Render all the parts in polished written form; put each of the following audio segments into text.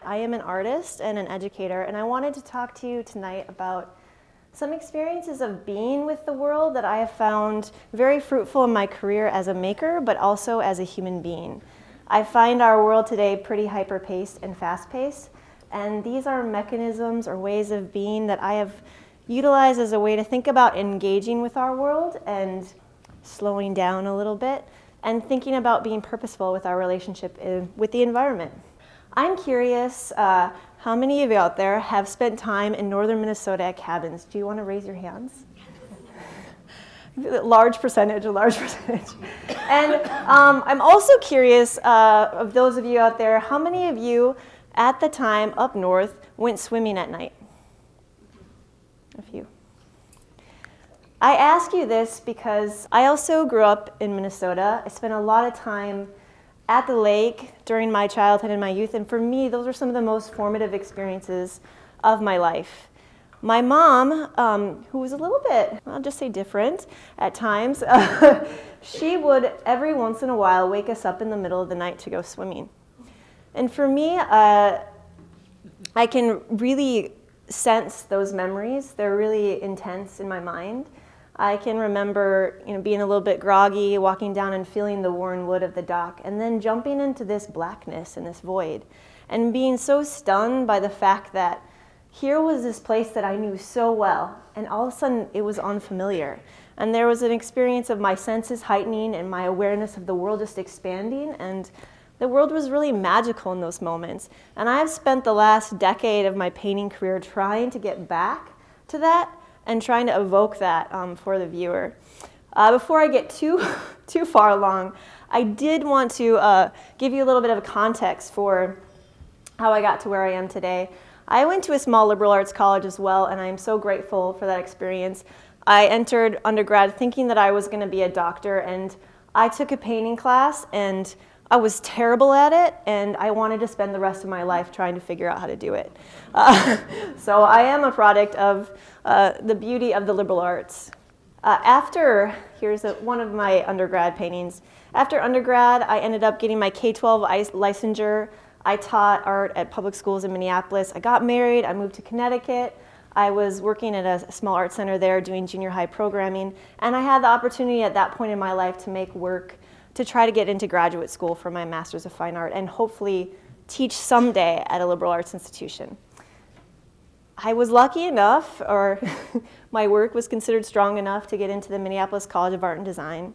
I am an artist and an educator, and I wanted to talk to you tonight about some experiences of being with the world that I have found very fruitful in my career as a maker, but also as a human being. I find our world today pretty hyper-paced and fast-paced, and these are mechanisms or ways of being that I have utilized as a way to think about engaging with our world and slowing down a little bit and thinking about being purposeful with our relationship with the environment. I'm curious, how many of you out there have spent time in northern Minnesota at cabins? Do you want to raise your hands? Large percentage. And I'm also curious of those of you out there, how many of you at the time up north went swimming at night? A few. I ask you this because I also grew up in Minnesota. I spent a lot of time at the lake during my childhood and my youth, and for me, those are some of the most formative experiences of my life. My mom, who was a little bit, I'll just say different at times, she would every once in a while wake us up in the middle of the night to go swimming. And for me, I can really sense those memories. They're really intense in my mind. I can remember, being a little bit groggy, walking down and feeling the worn wood of the dock, and then jumping into this blackness and this void, and being so stunned by the fact that here was this place that I knew so well, and all of a sudden it was unfamiliar. And there was an experience of my senses heightening and my awareness of the world just expanding, and the world was really magical in those moments. And I've spent the last decade of my painting career trying to get back to that and trying to evoke that for the viewer. Before I get too far along, I did want to give you a little bit of a context for how I got to where I am today. I went to a small liberal arts college as well, and I'm so grateful for that experience. I entered undergrad thinking that I was going to be a doctor, and I took a painting class, and I was terrible at it, and I wanted to spend the rest of my life trying to figure out how to do it. So I am a product of the beauty of the liberal arts. Here's one of my undergrad paintings. After undergrad, I ended up getting my K-12 licensure. I taught art at public schools in Minneapolis. I got married. I moved to Connecticut. I was working at a small art center there doing junior high programming, and I had the opportunity at that point in my life to make work to try to get into graduate school for my Master's of Fine Art and hopefully teach someday at a liberal arts institution. I was lucky enough, or my work was considered strong enough to get into the Minneapolis College of Art and Design.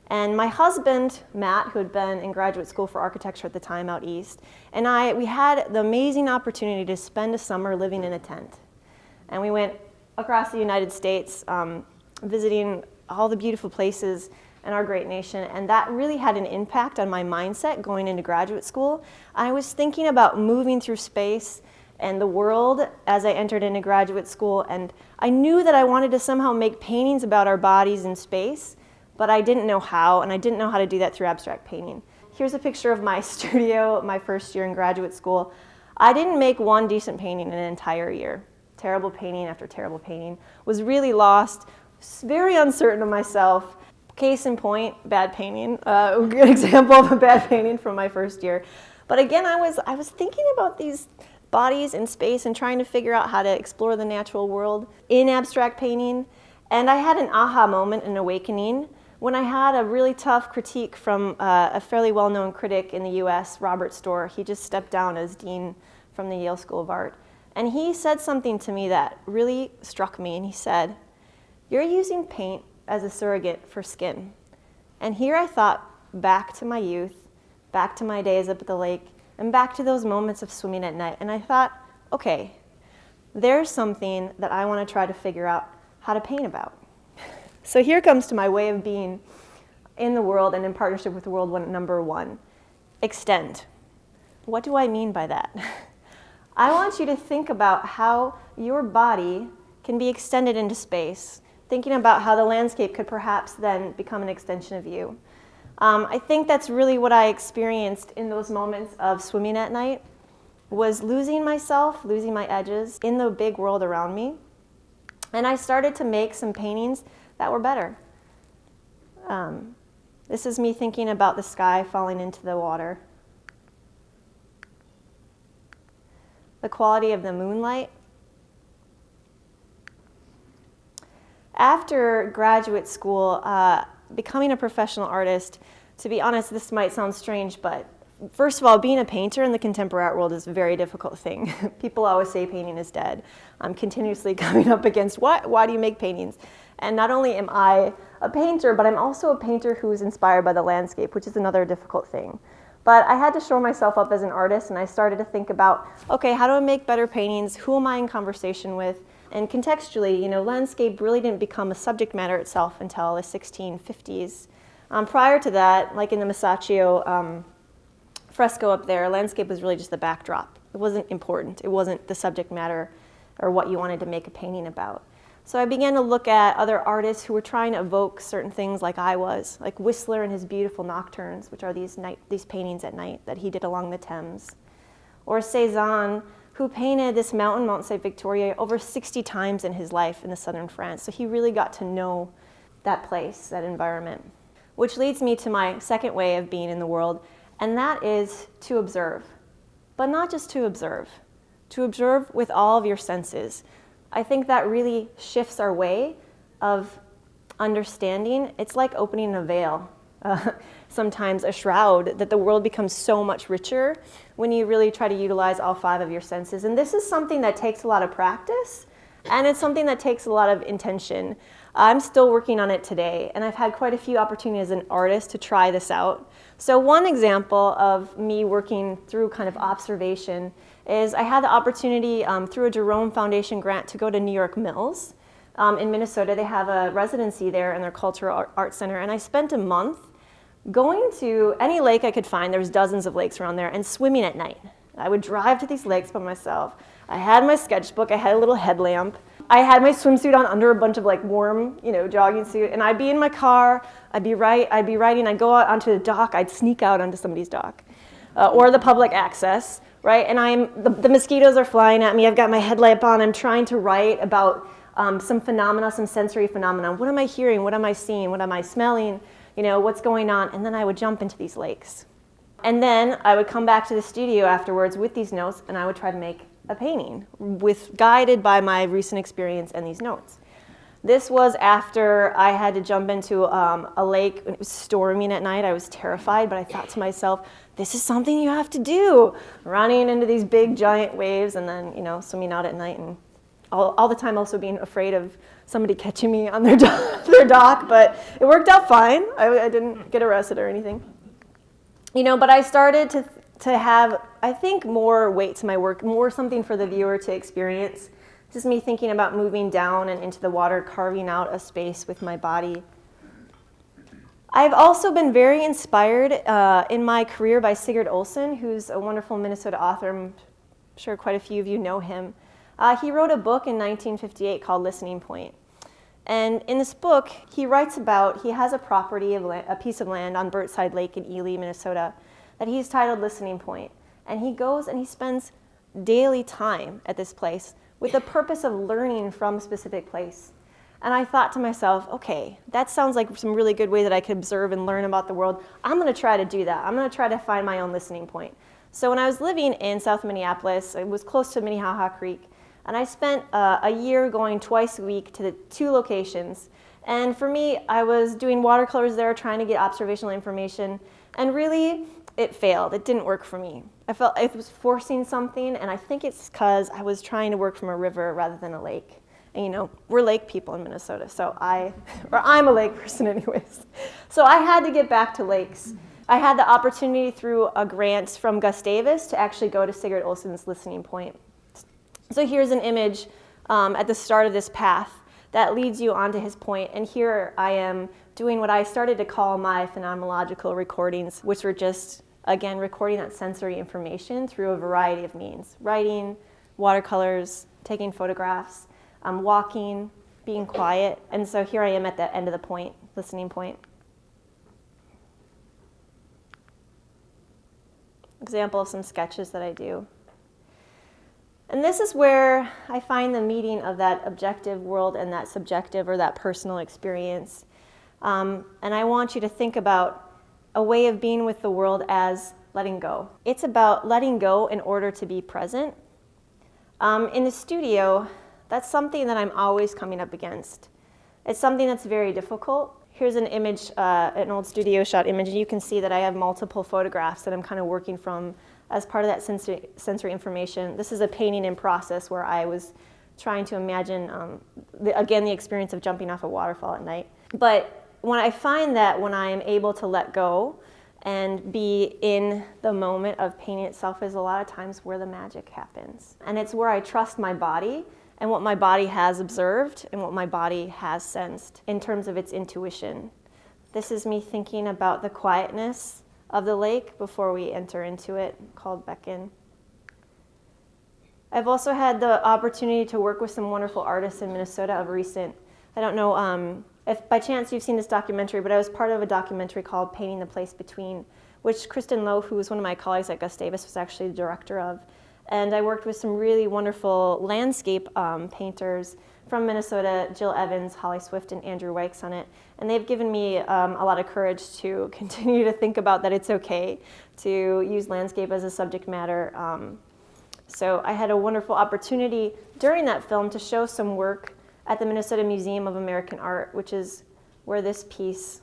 And my husband, Matt, who had been in graduate school for architecture at the time out east, and we had the amazing opportunity to spend a summer living in a tent. And we went across the United States, visiting all the beautiful places in our great nation, and that really had an impact on my mindset going into graduate school. I was thinking about moving through space and the world as I entered into graduate school, and I knew that I wanted to somehow make paintings about our bodies in space, but I didn't know how, and I didn't know how to do that through abstract painting. Here's a picture of my studio, my first year in graduate school. I didn't make one decent painting in an entire year. Terrible painting after terrible painting. Was really lost, very uncertain of myself. Case in point, bad painting. A good example of a bad painting from my first year. But again, I was thinking about these bodies in space and trying to figure out how to explore the natural world in abstract painting. And I had an aha moment, an awakening, when I had a really tough critique from a fairly well-known critic in the US, Robert Storr. He just stepped down as dean from the Yale School of Art. And he said something to me that really struck me, and he said, "You're using paint as a surrogate for skin." And here I thought back to my youth, back to my days up at the lake, and back to those moments of swimming at night. And I thought, okay, there's something that I want to try to figure out how to paint about. So here comes to my way of being in the world and in partnership with the world number one. Extend. What do I mean by that? I want you to think about how your body can be extended into space, thinking about how the landscape could perhaps then become an extension of you. I think that's really what I experienced in those moments of swimming at night, was losing myself, losing my edges in the big world around me. And I started to make some paintings that were better. This is me thinking about the sky falling into the water. the quality of the moonlight. After graduate school, becoming a professional artist, to be honest, this might sound strange, but first of all, being a painter in the contemporary art world is a very difficult thing. People always say painting is dead. I'm continuously coming up against, why do you make paintings? And not only am I a painter, but I'm also a painter who is inspired by the landscape, which is another difficult thing. But I had to show myself up as an artist, and I started to think about, okay, how do I make better paintings? Who am I in conversation with? And contextually, landscape really didn't become a subject matter itself until the 1650s. Prior to that, like in the Masaccio fresco up there, landscape was really just the backdrop. It wasn't important. It wasn't the subject matter or what you wanted to make a painting about. So I began to look at other artists who were trying to evoke certain things like I was, like Whistler and his beautiful nocturnes, which are these paintings at night that he did along the Thames. Or Cézanne, who painted this mountain, Mont Saint Victoria, over 60 times in his life in the southern France. So he really got to know that place, that environment. Which leads me to my second way of being in the world, and that is to observe. But not just to observe with all of your senses. I think that really shifts our way of understanding. It's like opening a veil, sometimes a shroud, that the world becomes so much richer when you really try to utilize all 5 of your senses. And this is something that takes a lot of practice, and it's something that takes a lot of intention. I'm still working on it today, and I've had quite a few opportunities as an artist to try this out. So one example of me working through kind of observation is I had the opportunity through a Jerome Foundation grant to go to New York Mills in Minnesota. They have a residency there in their Cultural Arts Center, and I spent a month going to any lake I could find. There's dozens of lakes around there, and swimming at night. I would drive to these lakes by myself. I had my sketchbook, I had a little headlamp. I had my swimsuit on under a bunch of warm, jogging suit, and I'd be in my car, I'd be writing, I'd go out onto the dock, I'd sneak out onto somebody's dock, or the public access, right? And the mosquitoes are flying at me, I've got my headlamp on, I'm trying to write about some phenomena, some sensory phenomena. What am I hearing? What am I seeing? What am I smelling? What's going on? And then I would jump into these lakes. And then I would come back to the studio afterwards with these notes, and I would try to make a painting guided by my recent experience and these notes. This was after I had to jump into a lake. It was storming at night. I was terrified, but I thought to myself, this is something you have to do. Running into these big giant waves and then, swimming out at night, and all the time also being afraid of somebody catching me on their dock, but it worked out fine. I didn't get arrested or anything. But I started to have, I think, more weight to my work, more something for the viewer to experience. Just me thinking about moving down and into the water, carving out a space with my body. I've also been very inspired in my career by Sigurd Olsen, who's a wonderful Minnesota author. I'm sure quite a few of you know him. He wrote a book in 1958 called Listening Point. And in this book, he writes about, he has a property, a piece of land on Burtside Lake in Ely, Minnesota, that he's titled Listening Point. And he goes and he spends daily time at this place with the purpose of learning from a specific place. And I thought to myself, okay, that sounds like some really good way that I could observe and learn about the world. I'm going to try to do that. I'm going to try to find my own listening point. So when I was living in South Minneapolis, it was close to Minnehaha Creek, and I spent a year going twice a week to the 2 locations. And for me, I was doing watercolors there, trying to get observational information, and really, it failed. It didn't work for me. I felt I was forcing something, and I think it's because I was trying to work from a river rather than a lake. And we're lake people in Minnesota, so I'm a lake person anyways. So I had to get back to lakes. I had the opportunity through a grant from Gustavus to actually go to Sigurd Olsen's Listening Point. So here's an image at the start of this path that leads you onto his point, and here I am doing what I started to call my phenomenological recordings, which were just, again, recording that sensory information through a variety of means. Writing, watercolors, taking photographs, walking, being quiet. And so here I am at the end of the point, listening point. Example of some sketches that I do. And this is where I find the meeting of that objective world and that subjective or that personal experience. And I want you to think about a way of being with the world as letting go. It's about letting go in order to be present. In the studio, that's something that I'm always coming up against. It's something that's very difficult. Here's an image, an old studio shot image, and you can see that I have multiple photographs that I'm kind of working from as part of that sensory information. This is a painting in process where I was trying to imagine, again, the experience of jumping off a waterfall at night. But when I find that when I am able to let go and be in the moment of painting itself is a lot of times where the magic happens. And it's where I trust my body and what my body has observed and what my body has sensed in terms of its intuition. This is me thinking about the quietness of the lake before we enter into it, called Beckon. I've also had the opportunity to work with some wonderful artists in Minnesota of recent. I don't know if by chance you've seen this documentary, but I was part of a documentary called Painting the Place Between, which Kristen Lowe, who was one of my colleagues at Gustavus, was actually the director of. And I worked with some really wonderful landscape painters from Minnesota, Jill Evans, Holly Swift, and Andrew Wykes on it. And they've given me a lot of courage to continue to think about that it's okay to use landscape as a subject matter. So I had a wonderful opportunity during that film to show some work at the Minnesota Museum of American Art, which is where this piece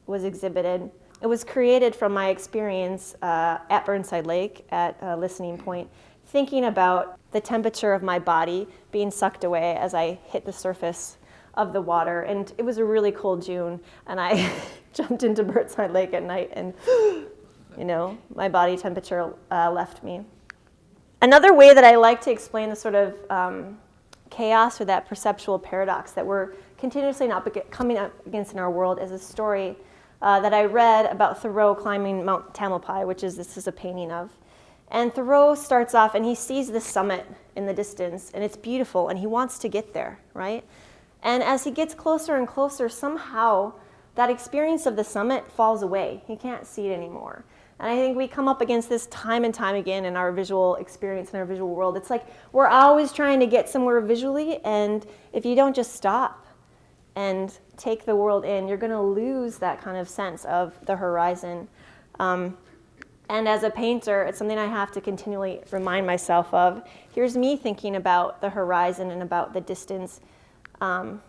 was exhibited. It was created from my experience at Burnside Lake at Listening Point, thinking about the temperature of my body being sucked away as I hit the surface of the water. And it was a really cold June, and I jumped into Burnside Lake at night, and my body temperature left me. Another way that I like to explain the sort of chaos or that perceptual paradox that we're continuously coming up against in our world is a story that I read about Thoreau climbing Mount Tamalpais, this is a painting of. And Thoreau starts off and he sees the summit in the distance and it's beautiful and he wants to get there, right? And as he gets closer and closer, somehow that experience of the summit falls away. He can't see it anymore. And I think we come up against this time and time again in our visual experience, in our visual world. It's like we're always trying to get somewhere visually, and if you don't just stop and take the world in, you're going to lose that kind of sense of the horizon. And as a painter, it's something I have to continually remind myself of. Here's me thinking about the horizon and about the distance in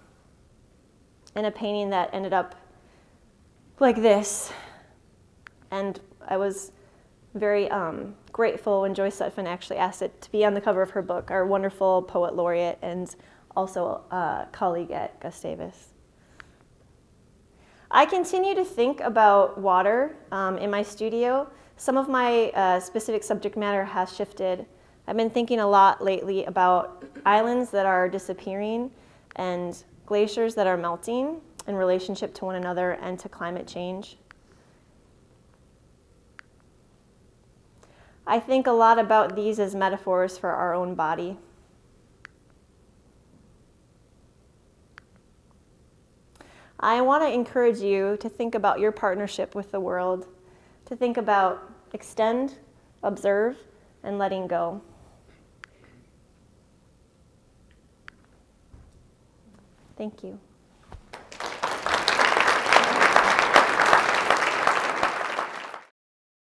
a painting that ended up like this. And I was very grateful when Joyce Sutphin actually asked it to be on the cover of her book, our wonderful poet laureate and also a colleague at Gustavus. I continue to think about water in my studio. Some of my specific subject matter has shifted. I've been thinking a lot lately about islands that are disappearing and glaciers that are melting in relationship to one another and to climate change. I think a lot about these as metaphors for our own body. I want to encourage you to think about your partnership with the world, to think about extend, observe, and letting go. Thank you.